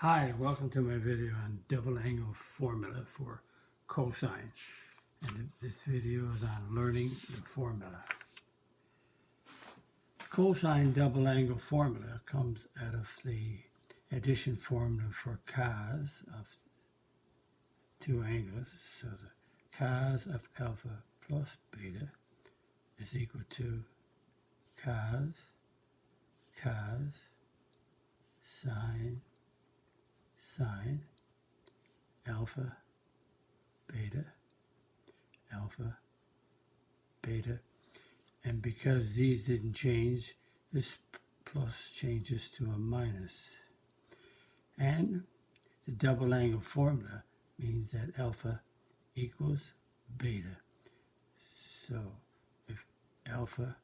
Hi, welcome to my video on double angle formula for cosine. And this video is on learning the formula. Cosine double angle formula comes out of the addition formula for cos of two angles. So the cos of alpha plus beta is equal to cos sine alpha beta, and because these didn't change, this plus changes to a minus. And the double angle formula means that alpha equals beta. So if alpha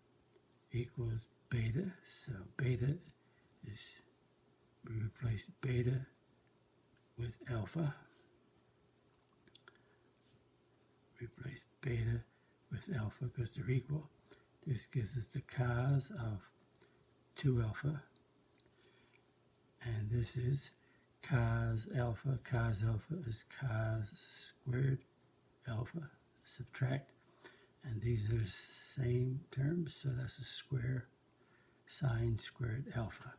equals beta, so beta is, we replace beta with alpha. Replace beta with alpha because they're equal. This gives us the cos of 2 alpha. And this is cos alpha. Cos alpha is cos squared alpha. Subtract. And these are the same terms, so that's a square sine squared alpha.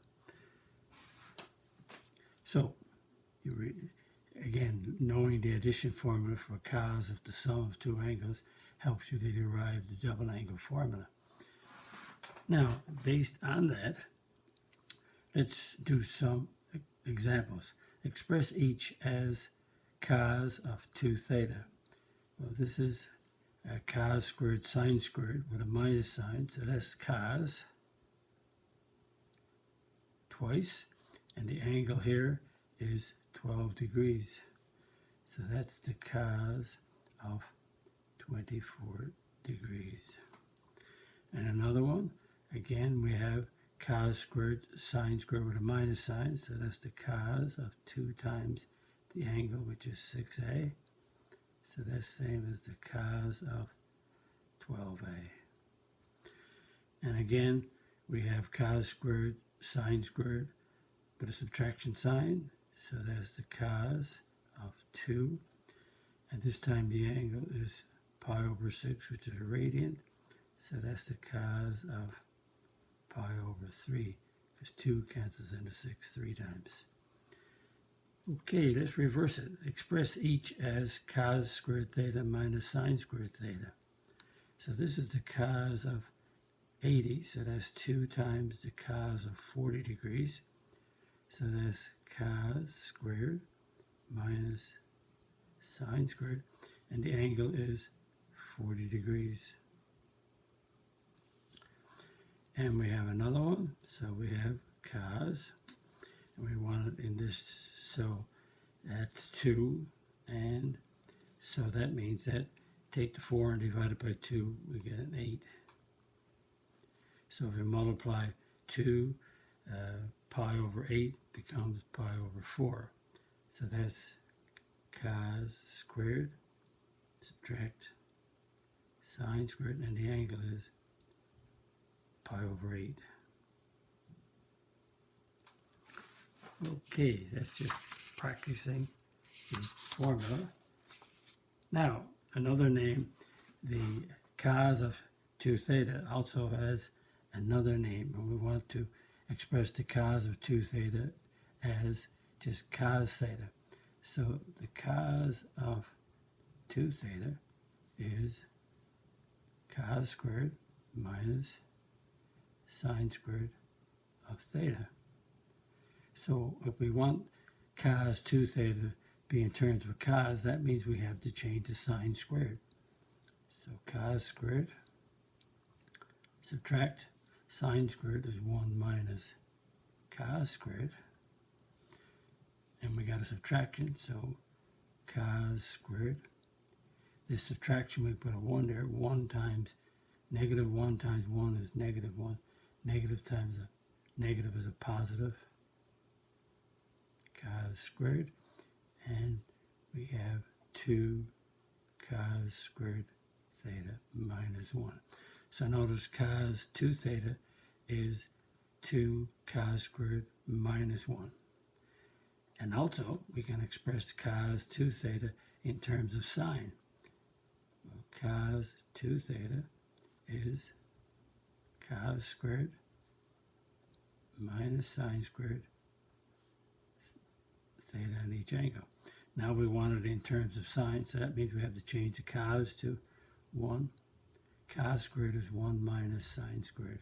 So, again, knowing the addition formula for cos of the sum of two angles helps you to derive the double angle formula. Now, based on that, let's do some examples. Express each as cos of 2 theta. Well, this is a cos squared sine squared with a minus sign, so that's cos twice, and the angle here is 12 degrees. So that's the cos of 24 degrees. And another one, again, we have cos squared sine squared with a minus sign, so that's the cos of 2 times the angle, which is 6a. So that's same as the cos of 12a. And again, we have cos squared sine squared with a subtraction sign, so that's the cos of 2. And this time the angle is pi over 6, which is a radian. So that's the cos of pi over 3, because 2 cancels into 6 3 times. Okay, let's reverse it. Express each as cos squared theta minus sine squared theta. So this is the cos of 80, so that's 2 times the cos of 40 degrees. So that's cos squared minus sine squared, and the angle is 40 degrees. And we have another one, so we have cos, and we want it in this, so that's 2, and so that means that take the 4 and divide it by 2, we get an 8. So if we multiply 2, pi over 8 becomes pi over 4. So that's cos squared, subtract sine squared, and the angle is pi over 8. Okay, that's just practicing the formula. Now, another name, the cos of 2 theta also has another name, and we want to express the cos of 2 theta as just cos theta. So the cos of 2 theta is cos squared minus sine squared of theta. So if we want cos 2 theta to be in terms of cos, that means we have to change the sine squared. So cos squared, subtract sine squared is 1 minus cos squared. And we got a subtraction, so cos squared. This subtraction, we put a 1 there. 1 times negative 1 times 1 is negative 1. Negative times a negative is a positive. Cos squared, and we have 2 cos squared theta minus 1. So notice cos 2 theta is 2 cos squared minus 1. And also, we can express cos 2 theta in terms of sine. Well, cos 2 theta is cos squared minus sine squared theta on each angle. Now we want it in terms of sine, so that means we have to change the cos to 1. Cos squared is 1 minus sine squared.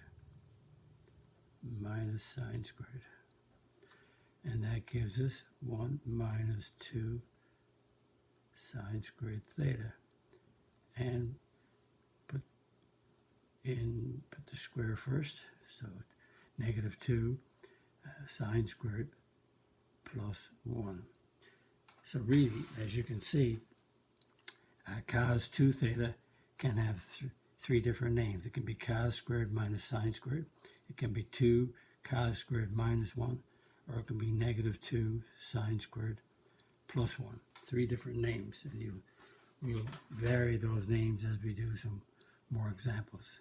Minus sine squared. And that gives us 1 minus 2 sine squared theta. And put the square first, so negative 2 sine squared plus 1. So really, as you can see, cos 2 theta can have three different names. It can be cos squared minus sine squared. It can be 2 cos squared minus 1. Or it can be negative 2 sine squared plus 1. 3 different names. And we'll vary those names as we do some more examples.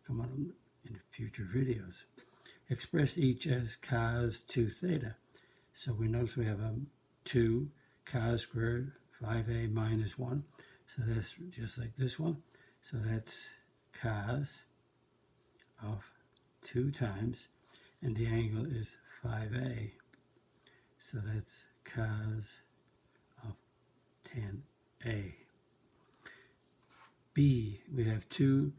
Come on in future videos. Express each as cos 2 theta. So we notice we have 2 cos squared 5a minus 1. So that's just like this one. So that's cos of 2 times, and the angle is 5a. So that's cos of 10a. B, we have 2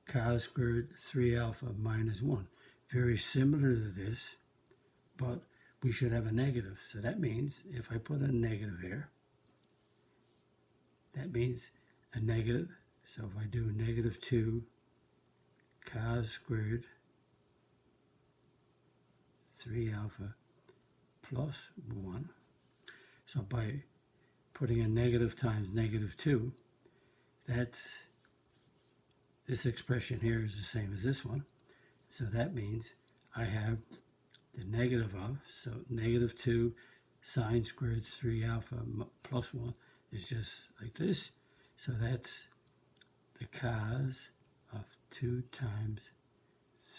cos squared 3 alpha minus 1. Very similar to this, but we should have a negative. So that means if I put a negative here, that means a negative. So if I do negative 2 cos squared 3 alpha plus 1. So by putting a negative times negative 2, that's, this expression here is the same as this one. So that means I have the negative of, so negative 2 sine squared 3 alpha plus 1 is just like this. So that's the cos of 2 times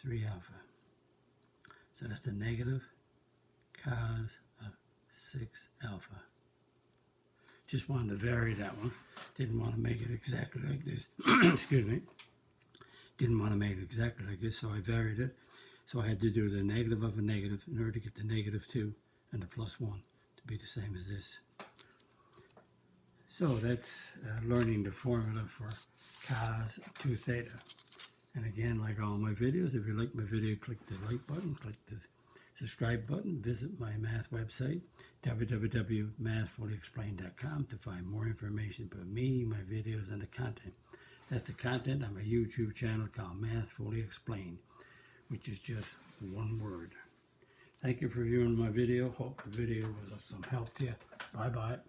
3 alpha. So that's the negative cos of 6 alpha. Just wanted to vary that one. Didn't want to make it exactly like this. Excuse me. Didn't want to make it exactly like this, so I varied it. So I had to do the negative of a negative in order to get the negative 2 and the plus 1 to be the same as this. So that's learning the formula for cos 2 theta. And again, like all my videos, if you like my video, click the like button, click the subscribe button, visit my math website, www.mathfullyexplained.com, to find more information about me, my videos, and the content. That's the content on my YouTube channel called Math Fully Explained, which is just one word. Thank you for viewing my video. Hope the video was of some help to you. Bye-bye.